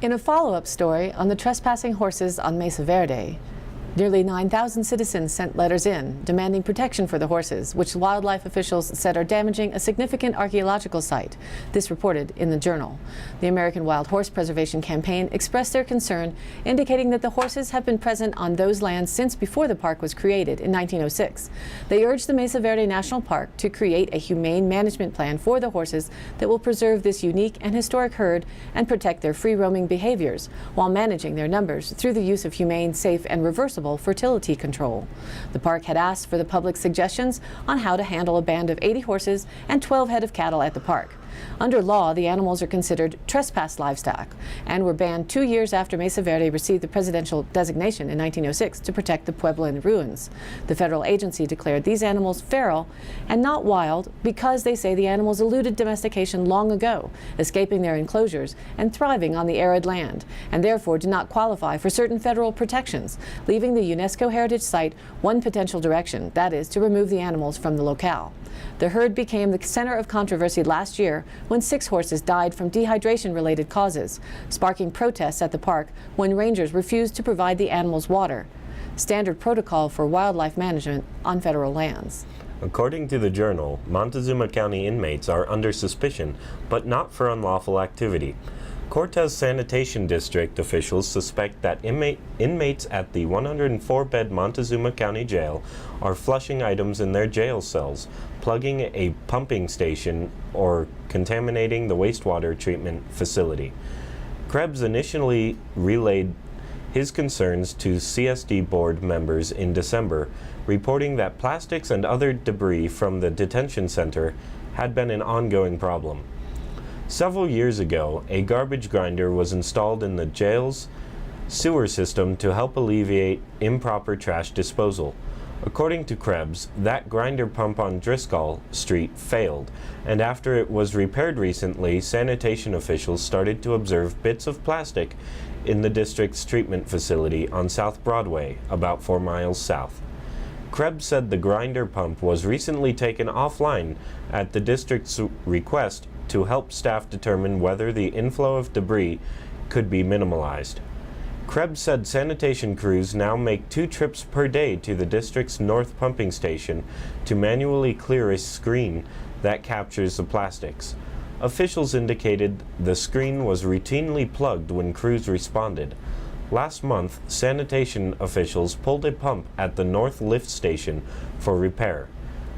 In a follow-up story on the trespassing horses on Mesa Verde, nearly 9,000 citizens sent letters in demanding protection for the horses, which wildlife officials said are damaging a significant archaeological site. This reported in the Journal. The American Wild Horse Preservation Campaign expressed their concern, indicating that the horses have been present on those lands since before the park was created in 1906. They urged the Mesa Verde National Park to create a humane management plan for the horses that will preserve this unique and historic herd and protect their free-roaming behaviors while managing their numbers through the use of humane, safe, and reversible fertility control. The park had asked for the public's suggestions on how to handle a band of 80 horses and 12 head of cattle at the park. Under law, the animals are considered trespass livestock and were banned 2 years after Mesa Verde received the presidential designation in 1906 to protect the Puebloan ruins. The federal agency declared these animals feral and not wild because they say the animals eluded domestication long ago, escaping their enclosures and thriving on the arid land, and therefore do not qualify for certain federal protections, leaving the UNESCO heritage site one potential direction, that is, to remove the animals from the locale. The herd became the center of controversy last year when 6 horses died from dehydration-related causes, sparking protests at the park when rangers refused to provide the animals water. Standard protocol for wildlife management on federal lands. According to the Journal, Montezuma County inmates are under suspicion, but not for unlawful activity. Cortez Sanitation District officials suspect that inmates at the 104-bed Montezuma County Jail are flushing items in their jail cells, plugging a pumping station, or contaminating the wastewater treatment facility. Krebs initially relayed his concerns to CSD board members in December, reporting that plastics and other debris from the detention center had been an ongoing problem. Several years ago, a garbage grinder was installed in the jail's sewer system to help alleviate improper trash disposal. According to Krebs, that grinder pump on Driscoll Street failed, and after it was repaired recently, sanitation officials started to observe bits of plastic in the district's treatment facility on South Broadway, about 4 miles south. Krebs said the grinder pump was recently taken offline at the district's request to help staff determine whether the inflow of debris could be minimalized. Krebs said sanitation crews now make 2 trips per day to the district's north pumping station to manually clear a screen that captures the plastics. Officials indicated the screen was routinely plugged when crews responded. Last month, sanitation officials pulled a pump at the north lift station for repair,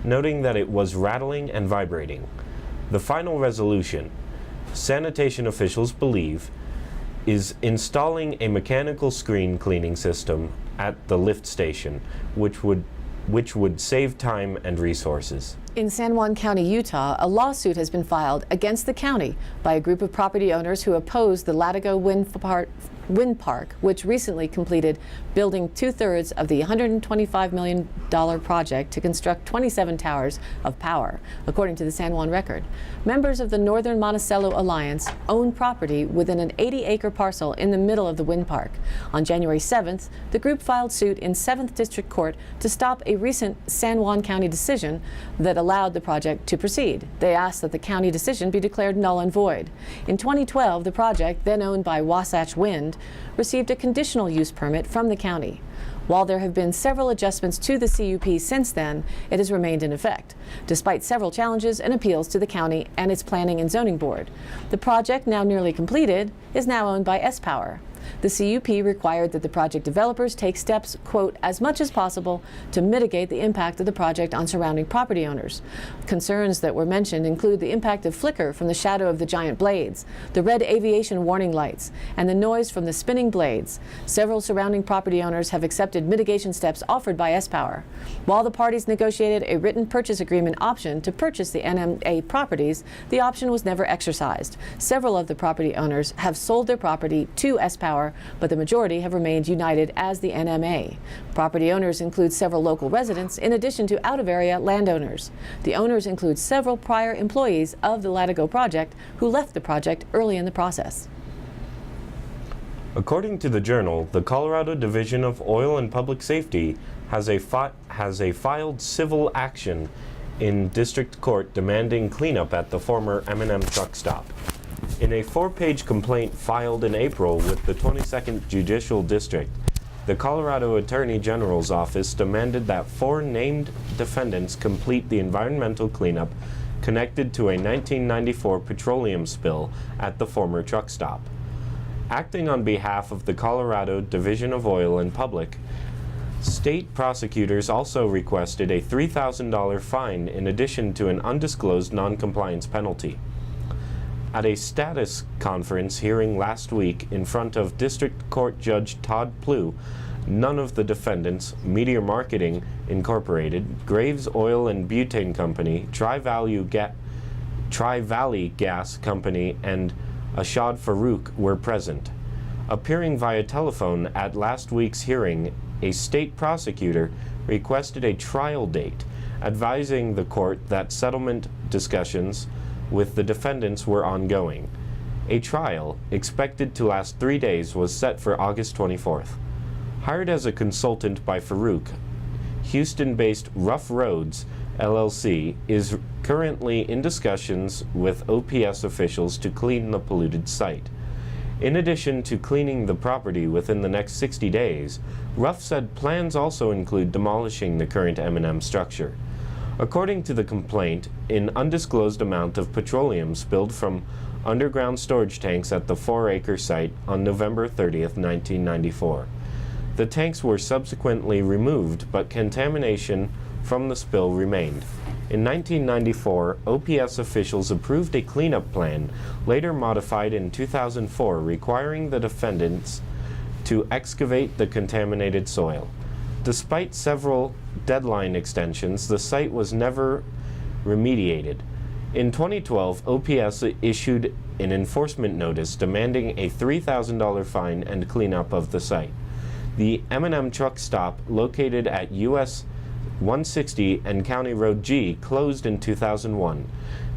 noting that it was rattling and vibrating. The final resolution, sanitation officials believe, is installing a mechanical screen cleaning system at the lift station, which would save time and resources. In San Juan County, Utah, a lawsuit has been filed against the county by a group of property owners who oppose the Latigo Wind Park, which recently completed building 2/3 of the $125 million project to construct 27 towers of power, according to the San Juan Record. Members of the Northern Monticello Alliance own property within an 80-acre parcel in the middle of the wind park. On January 7th, the group filed suit in 7th District Court to stop a recent San Juan County decision that allowed the project to proceed. They asked that the county decision be declared null and void. In 2012, the project, then owned by Wasatch Wind, received a conditional use permit from the county. While there have been several adjustments to the CUP since then, it has remained in effect, despite several challenges and appeals to the county and its Planning and Zoning Board. The project, now nearly completed, is now owned by S-Power. The CUP required that the project developers take steps, quote, as much as possible to mitigate the impact of the project on surrounding property owners. Concerns that were mentioned include the impact of flicker from the shadow of the giant blades, the red aviation warning lights, and the noise from the spinning blades. Several surrounding property owners have accepted mitigation steps offered by S-Power. While the parties negotiated a written purchase agreement option to purchase the NMA properties, the option was never exercised. Several of the property owners have sold their property to S-Power, but the majority have remained united as the NMA. Property owners include several local residents in addition to out-of-area landowners. The owners include several prior employees of the Latigo project who left the project early in the process. According to the Journal, the Colorado Division of Oil and Public Safety has a filed civil action in district court demanding cleanup at the former M&M truck stop. In a 4-page complaint filed in April with the 22nd Judicial District, the Colorado Attorney General's office demanded that 4 named defendants complete the environmental cleanup connected to a 1994 petroleum spill at the former truck stop. Acting on behalf of the Colorado Division of Oil and Public, state prosecutors also requested a $3,000 fine in addition to an undisclosed noncompliance penalty. At a status conference hearing last week in front of District Court Judge Todd Plew, none of the defendants, Meteor Marketing Incorporated, Graves Oil and Butane Company, Tri-Valley Gas Company, and Ashad Farouk were present. Appearing via telephone at last week's hearing, a state prosecutor requested a trial date, advising the court that settlement discussions with the defendants were ongoing. A trial, expected to last 3 days, was set for August 24th. Hired as a consultant by Farouk, Houston-based Rough Roads, LLC, is currently in discussions with OPS officials to clean the polluted site. In addition to cleaning the property within the next 60 days, Rough said plans also include demolishing the current M&M structure. According to the complaint, an undisclosed amount of petroleum spilled from underground storage tanks at the 4-acre site on November 30th, 1994. The tanks were subsequently removed, but contamination from the spill remained. In 1994, OPS officials approved a cleanup plan, later modified in 2004, requiring the defendants to excavate the contaminated soil. Despite several deadline extensions, the site was never remediated. In 2012, OPS issued an enforcement notice demanding a $3,000 fine and cleanup of the site. The M&M truck stop, located at US 160 and County Road G, closed in 2001.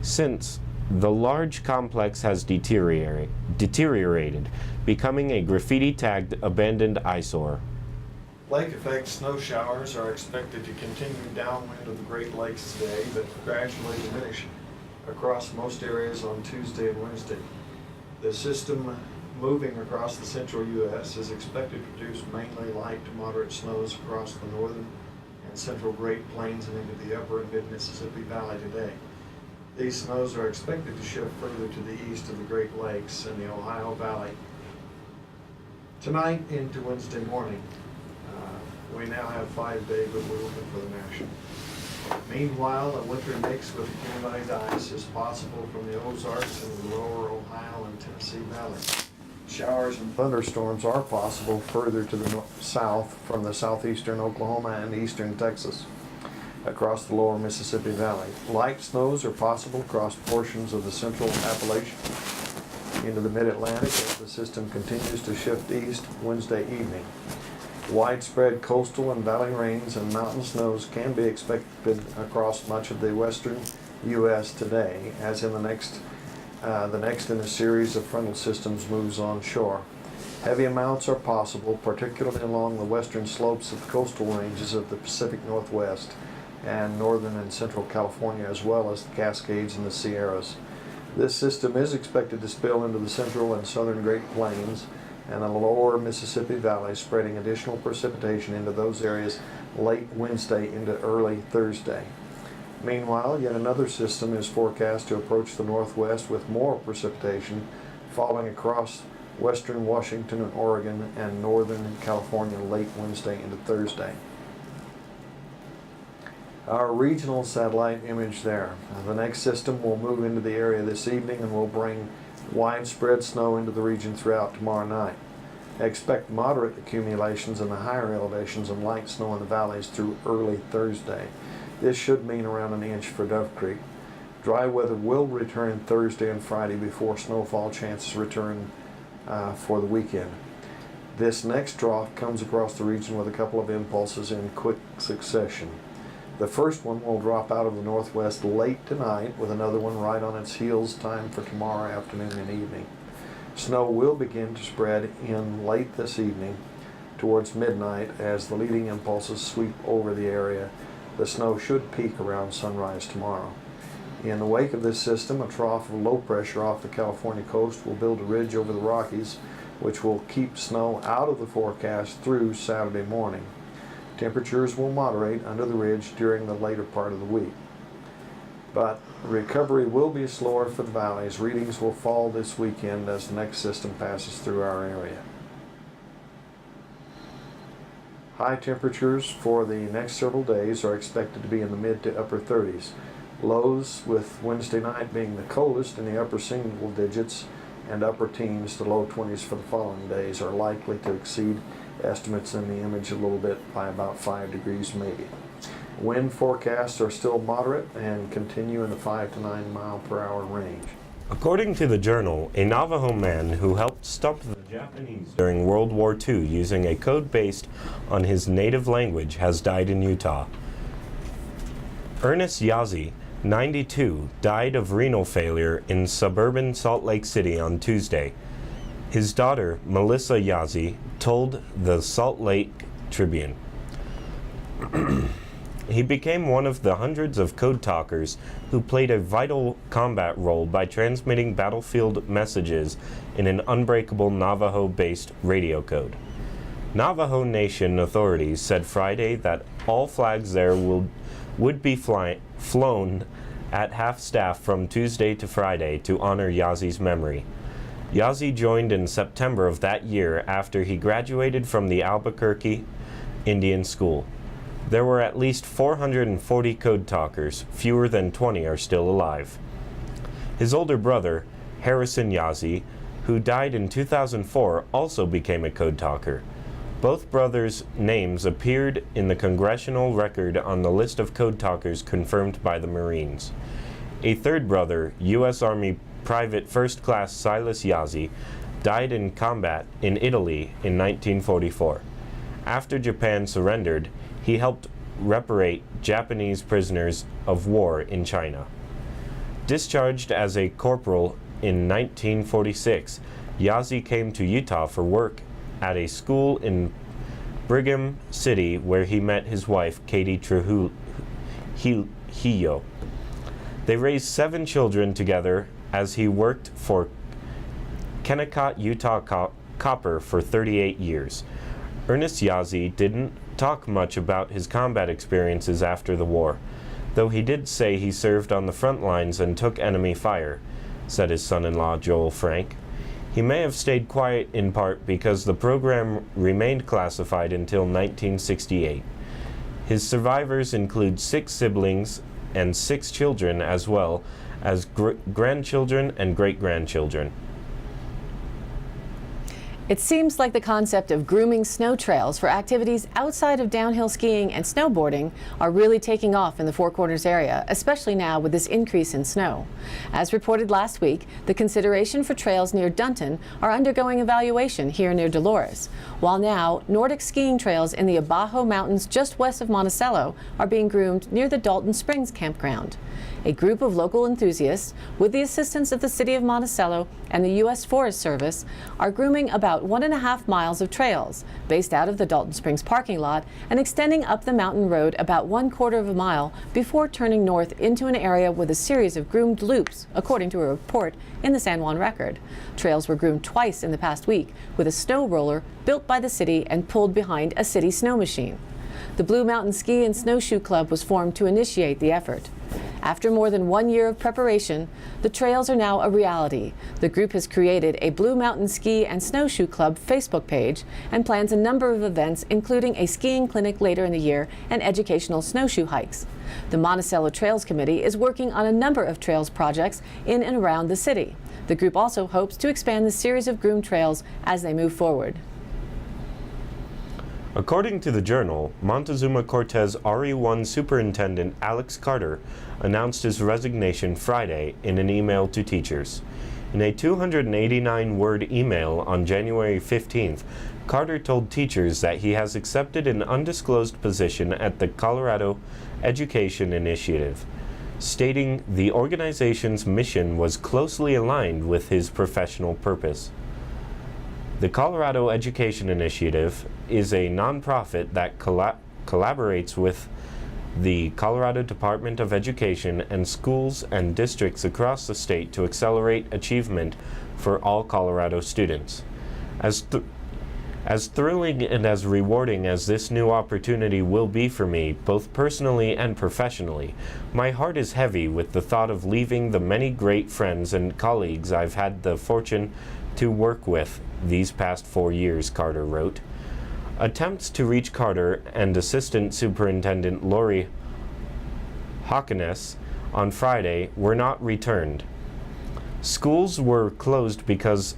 Since, the large complex has deteriorated, becoming a graffiti-tagged abandoned eyesore. Lake effect snow showers are expected to continue downwind of the Great Lakes today, but gradually diminish across most areas on Tuesday and Wednesday. The system moving across the central U.S. is expected to produce mainly light to moderate snows across the northern and central Great Plains and into the upper and mid-Mississippi Valley today. These snows are expected to shift further to the east of the Great Lakes and the Ohio Valley. Tonight into Wednesday morning, we now have 5-day good movement for the National. Meanwhile, a winter mix with accumulated ice is possible from the Ozarks and the lower Ohio and Tennessee Valley. Showers and thunderstorms are possible further to the south from the southeastern Oklahoma and eastern Texas across the lower Mississippi Valley. Light snows are possible across portions of the central Appalachian into the mid-Atlantic as the system continues to shift east Wednesday evening. Widespread coastal and valley rains and mountain snows can be expected across much of the western U.S. today, as in the next in a series of frontal systems moves onshore. Heavy amounts are possible, particularly along the western slopes of the coastal ranges of the Pacific Northwest and northern and central California, as well as the Cascades and the Sierras. This system is expected to spill into the central and southern Great Plains and the lower Mississippi Valley, spreading additional precipitation into those areas late Wednesday into early Thursday. Meanwhile, yet another system is forecast to approach the northwest with more precipitation falling across western Washington and Oregon and northern California late Wednesday into Thursday. Our regional satellite image there. The next system will move into the area this evening and will bring widespread snow into the region throughout tomorrow night. Expect moderate accumulations in the higher elevations and light snow in the valleys through early Thursday. This should mean around an inch for Dove Creek. Dry weather will return Thursday and Friday before snowfall chances return for the weekend. This next trough comes across the region with a couple of impulses in quick succession. The first one will drop out of the northwest late tonight, with another one right on its heels time for tomorrow afternoon and evening. Snow will begin to spread in late this evening towards midnight as the leading impulses sweep over the area. The snow should peak around sunrise tomorrow. In the wake of this system, a trough of low pressure off the California coast will build a ridge over the Rockies, which will keep snow out of the forecast through Saturday morning. Temperatures will moderate under the ridge during the later part of the week. But recovery will be slower for the valleys. Readings will fall this weekend as the next system passes through our area. High temperatures for the next several days are expected to be in the mid to upper 30s. Lows, with Wednesday night being the coldest, in the upper single digits, and upper teens to low 20s for the following days, are likely to exceed estimates in the image a little bit by about 5 degrees maybe. Wind forecasts are still moderate and continue in the 5 to 9 mile per hour range. According to the Journal, a Navajo man who helped stump the Japanese during World War II using a code based on his native language has died in Utah. Ernest Yazzie, 92, died of renal failure in suburban Salt Lake City on Tuesday. His daughter, Melissa Yazzie, told the Salt Lake Tribune. He became one of the hundreds of code talkers who played a vital combat role by transmitting battlefield messages in an unbreakable Navajo-based radio code. Navajo Nation authorities said Friday that all flags there would be flown at half-staff from Tuesday to Friday to honor Yazzie's memory. Yazzie joined in September of that year after he graduated from the Albuquerque Indian School. There were at least 440 code talkers. Fewer than 20 are still alive. His older brother, Harrison Yazzie, who died in 2004, also became a code talker. Both brothers' names appeared in the congressional record on the list of code talkers confirmed by the Marines. A third brother, U.S. Army Private First Class Silas Yazzie, died in combat in Italy in 1944. After Japan surrendered, he helped reparate Japanese prisoners of war in China. Discharged as a corporal in 1946, Yazzie came to Utah for work at a school in Brigham City where he met his wife, Katie Trujillo. They raised 7 children together as he worked for Kennecott, Utah Copper for 38 years. Ernest Yazzie didn't talk much about his combat experiences after the war, though he did say he served on the front lines and took enemy fire, said his son-in-law Joel Frank. He may have stayed quiet in part because the program remained classified until 1968. His survivors include 6 siblings and 6 children, as well as grandchildren and great-grandchildren. It seems like the concept of grooming snow trails for activities outside of downhill skiing and snowboarding are really taking off in the Four Corners area, especially now with this increase in snow. As reported last week, the consideration for trails near Dunton are undergoing evaluation here near Dolores, while now Nordic skiing trails in the Abajo Mountains just west of Monticello are being groomed near the Dalton Springs campground. A group of local enthusiasts, with the assistance of the City of Monticello and the U.S. Forest Service, are grooming about 1.5 miles of trails based out of the Dalton Springs parking lot and extending up the mountain road about 1/4 of a mile before turning north into an area with a series of groomed loops, according to a report in the San Juan Record. Trails were groomed twice in the past week with a snow roller built by the city and pulled behind a city snow machine. The Blue Mountain Ski and Snowshoe Club was formed to initiate the effort. After more than 1 year of preparation, the trails are now a reality. The group has created a Blue Mountain Ski and Snowshoe Club Facebook page and plans a number of events, including a skiing clinic later in the year and educational snowshoe hikes. The Monticello Trails Committee is working on a number of trails projects in and around the city. The group also hopes to expand the series of groomed trails as they move forward. According to the Journal, Montezuma-Cortez RE1 Superintendent Alex Carter announced his resignation Friday in an email to teachers. In a 289-word email on January 15th, Carter told teachers that he has accepted an undisclosed position at the Colorado Education Initiative, stating the organization's mission was closely aligned with his professional purpose. The Colorado Education Initiative is a nonprofit that collaborates with the Colorado Department of Education, and schools and districts across the state to accelerate achievement for all Colorado students. As thrilling and as rewarding as this new opportunity will be for me, both personally and professionally, my heart is heavy with the thought of leaving the many great friends and colleagues I've had the fortune to work with these past 4 years, Carter wrote. Attempts to reach Carter and Assistant Superintendent Lori Hawkins on Friday were not returned. Schools were closed because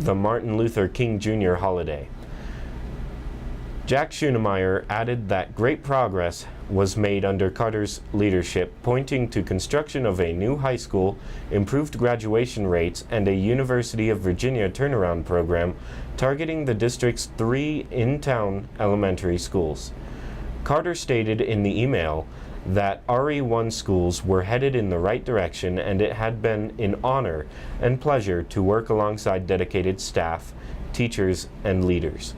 the Martin Luther King Jr. holiday. Jack Schoenemeyer added that great progress was made under Carter's leadership, pointing to construction of a new high school, improved graduation rates, and a University of Virginia turnaround program targeting the district's 3 in-town elementary schools. Carter stated in the email that RE1 schools were headed in the right direction, and it had been an honor and pleasure to work alongside dedicated staff, teachers, and leaders.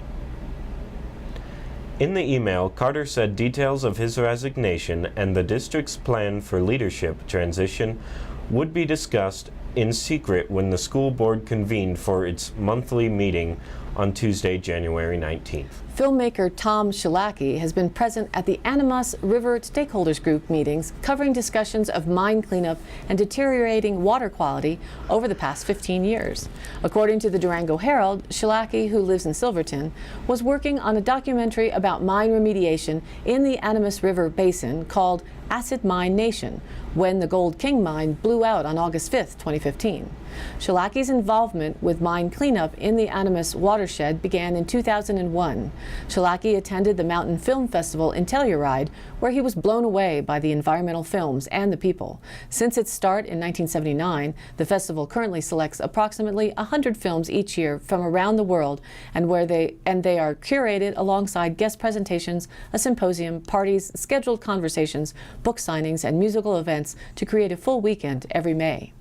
In the email, Carter said details of his resignation and the district's plan for leadership transition would be discussed in secret when the school board convened for its monthly meeting on Tuesday, January 19th. Filmmaker Tom Schillaci has been present at the Animas River Stakeholders Group meetings covering discussions of mine cleanup and deteriorating water quality over the past 15 years. According to the Durango Herald, Schillaci, who lives in Silverton, was working on a documentary about mine remediation in the Animas River Basin called Acid Mine Nation, when the Gold King mine blew out on August 5, 2015. Schillaci's involvement with mine cleanup in the Animas watershed began in 2001. Schillaci attended the Mountain Film Festival in Telluride, where he was blown away by the environmental films and the people. Since its start in 1979, the festival currently selects approximately 100 films each year from around the world, and they are curated alongside guest presentations, a symposium, parties, scheduled conversations, book signings, and musical events to create a full weekend every May.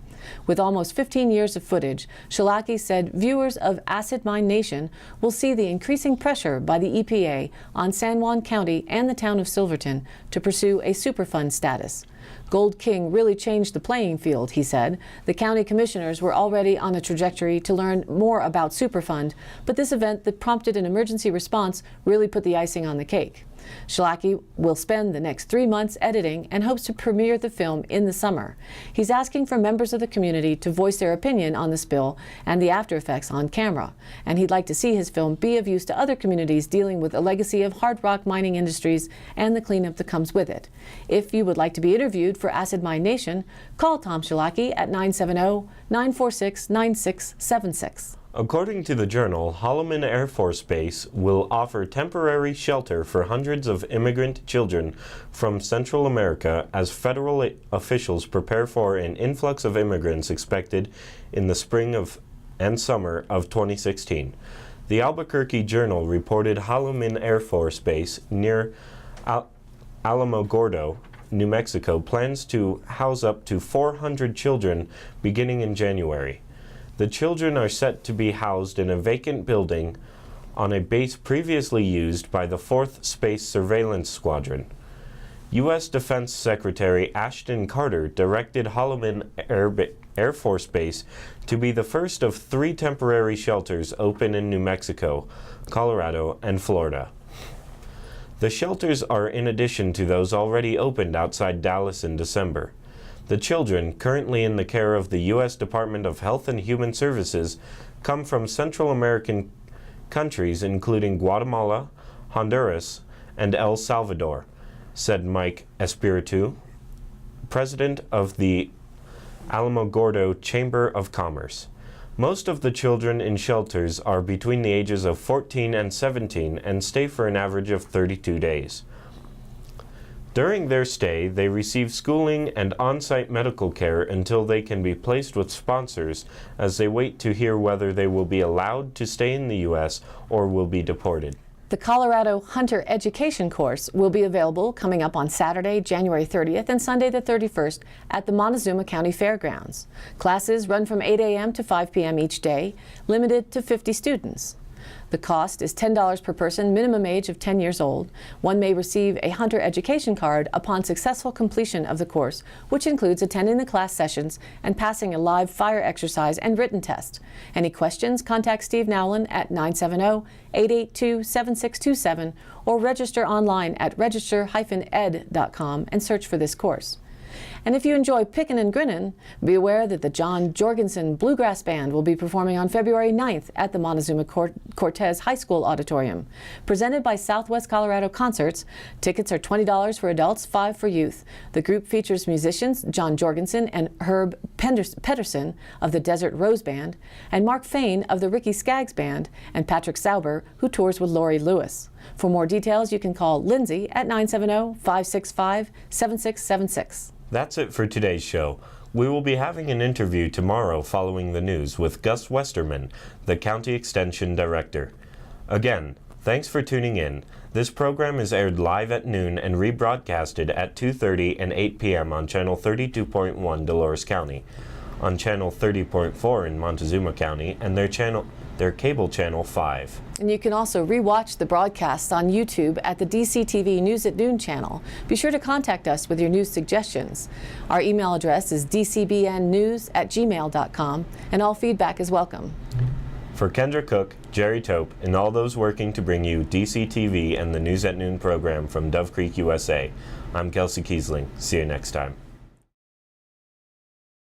With almost 15 years of footage, Schillaci said viewers of Acid Mine Nation will see the increasing pressure by the EPA on San Juan County and the town of Silverton to pursue a Superfund status. Gold King really changed the playing field, he said. The county commissioners were already on a trajectory to learn more about Superfund, but this event that prompted an emergency response really put the icing on the cake. Schillaci will spend the next 3 months editing and hopes to premiere the film in the summer. He's asking for members of the community to voice their opinion on the spill and the after effects on camera, and he'd like to see his film be of use to other communities dealing with a legacy of hard rock mining industries and the cleanup that comes with it. If you would like to be interviewed for Acid Mine Nation, call Tom Schillaci at 970-946-9676. According to the Journal, Holloman Air Force Base will offer temporary shelter for hundreds of immigrant children from Central America as federal officials prepare for an influx of immigrants expected in the spring and summer of 2016. The Albuquerque Journal reported Holloman Air Force Base near Alamogordo, New Mexico, plans to house up to 400 children beginning in January. The children are set to be housed in a vacant building on a base previously used by the 4th Space Surveillance Squadron. U.S. Defense Secretary Ashton Carter directed Holloman Air Force Base to be the first of 3 temporary shelters open in New Mexico, Colorado, and Florida. The shelters are in addition to those already opened outside Dallas in December. The children, currently in the care of the U.S. Department of Health and Human Services, come from Central American countries including Guatemala, Honduras, and El Salvador, said Mike Espiritu, president of the Alamogordo Chamber of Commerce. Most of the children in shelters are between the ages of 14 and 17 and stay for an average of 32 days. During their stay, they receive schooling and on-site medical care until they can be placed with sponsors as they wait to hear whether they will be allowed to stay in the U.S. or will be deported. The Colorado Hunter Education course will be available coming up on Saturday, January 30th and Sunday the 31st at the Montezuma County Fairgrounds. Classes run from 8 a.m. to 5 p.m. each day, limited to 50 students. The cost is $10 per person, minimum age of 10 years old. One may receive a hunter education card upon successful completion of the course, which includes attending the class sessions and passing a live fire exercise and written test. Any questions? Contact Steve Nowlin at 970-882-7627 or register online at register-ed.com and search for this course. And if you enjoy pickin' and grinnin', be aware that the John Jorgensen Bluegrass Band will be performing on February 9th at the Montezuma Cortez High School Auditorium. Presented by Southwest Colorado Concerts, tickets are $20 for adults, $5 for youth. The group features musicians John Jorgensen and Herb Pedersen of the Desert Rose Band, and Mark Fain of the Ricky Skaggs Band, and Patrick Sauber, who tours with Laurie Lewis. For more details, you can call Lindsay at 970-565-7676. That's it for today's show. We will be having an interview tomorrow following the news with Gus Westerman, the County Extension Director. Again, thanks for tuning in. This program is aired live at noon and rebroadcasted at 2:30 and 8 p.m. on Channel 32.1 Dolores County, on Channel 30.4 in Montezuma County, and their cable channel 5. And you can also re-watch the broadcasts on YouTube at the DCTV News at Noon channel. Be sure to contact us with your news suggestions. Our email address is dcbnnews@gmail.com, and all feedback is welcome. For Kendra Cook, Jerry Tope, and all those working to bring you DCTV and the News at Noon program from Dove Creek, USA, I'm Kelsey Kiesling. See you next time.